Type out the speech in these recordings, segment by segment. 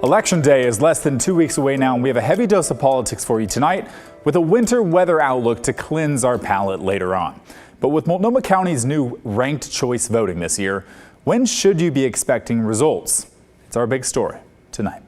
Election Day is less than 2 weeks away now, and we have a heavy dose of politics for you tonight with a winter weather outlook to cleanse our palate later on. But with Multnomah County's new ranked choice voting this year, when should you be expecting results? It's our big story tonight.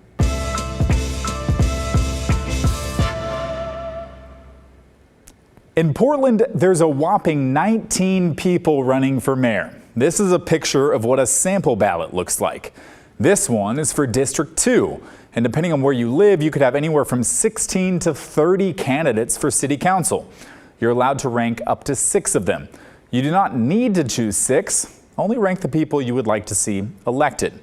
In Portland, there's a whopping 19 people running for mayor. This is a picture of what a sample ballot looks like. This one is for District 2, and depending on where you live, you could have anywhere from 16 to 30 candidates for city council. You're allowed to rank up to 6 of them. You do not need to choose 6, only rank the people you would like to see elected.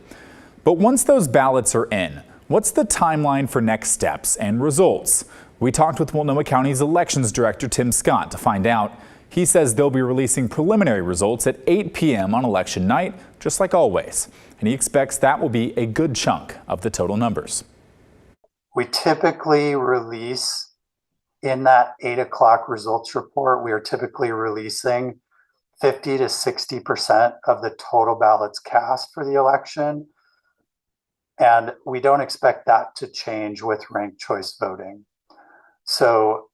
But once those ballots are in, what's the timeline for next steps and results? We talked with Multnomah County's elections director, Tim Scott, to find out. He says they'll be releasing preliminary results at 8 p.m. on election night, just like always. And he expects that will be a good chunk of the total numbers. We typically release in that 8 o'clock results report, we are typically releasing 50 to 60% of the total ballots cast for the election. And we don't expect that to change with ranked choice voting. So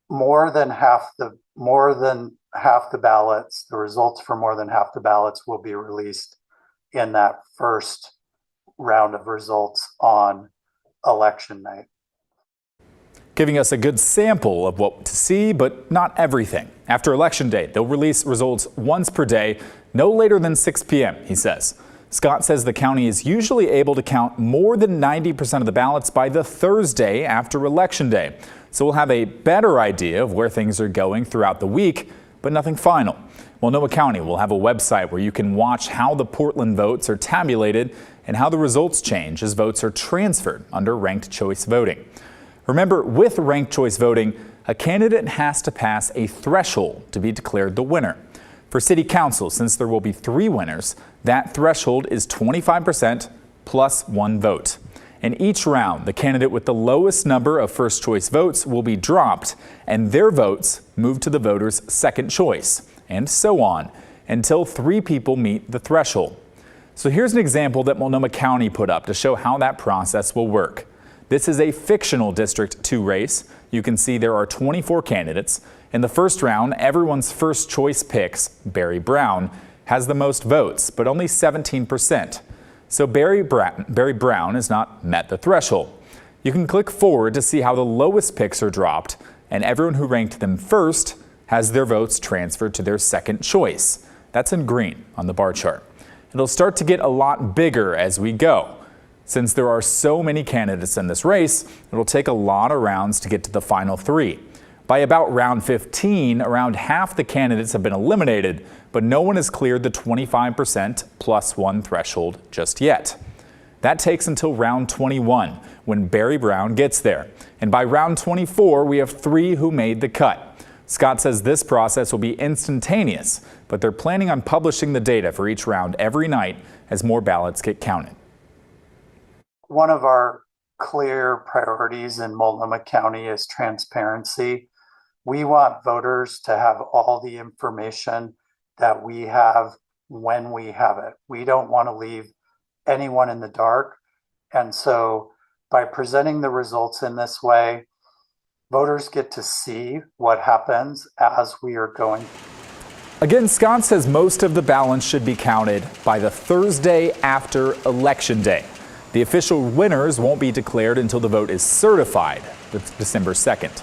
more than half the ballots, the results for more than half the ballots will be released in that first round of results on election night. Giving us a good sample of what to see, but not everything. After Election Day, they'll release results once per day, no later than 6 p.m., he says. Scott says the county is usually able to count more than 90% of the ballots by the Thursday after Election Day. So we'll have a better idea of where things are going throughout the week, but nothing final. Multnomah County will have a website where you can watch how the Portland votes are tabulated and how the results change as votes are transferred under ranked choice voting. Remember, with ranked choice voting, a candidate has to pass a threshold to be declared the winner. For city council, since there will be 3 winners, that threshold is 25% plus 1 vote. In each round, the candidate with the lowest number of first choice votes will be dropped, and their votes move to the voter's second choice, and so on, until 3 people meet the threshold. So here's an example that Multnomah County put up to show how that process will work. This is a fictional District 2 race. You can see there are 24 candidates. In the first round, everyone's first choice picks, Barry Brown, has the most votes, but only 17%. So Barry Brown has not met the threshold. You can click forward to see how the lowest picks are dropped, and everyone who ranked them first has their votes transferred to their second choice. That's in green on the bar chart. It'll start to get a lot bigger as we go. Since there are so many candidates in this race, it'll take a lot of rounds to get to the final 3. By about round 15, around half the candidates have been eliminated, but no one has cleared the 25% plus 1 threshold just yet. That takes until round 21, when Barry Brown gets there. And by round 24, we have 3 who made the cut. Scott says this process will be instantaneous, but they're planning on publishing the data for each round every night as more ballots get counted. One of our clear priorities in Multnomah County is transparency. We want voters to have all the information that we have when we have it. We don't want to leave anyone in the dark. And so by presenting the results in this way, voters get to see what happens as we are going. Again, Scott says most of the ballots should be counted by the Thursday after Election Day. The official winners won't be declared until the vote is certified, December 2nd.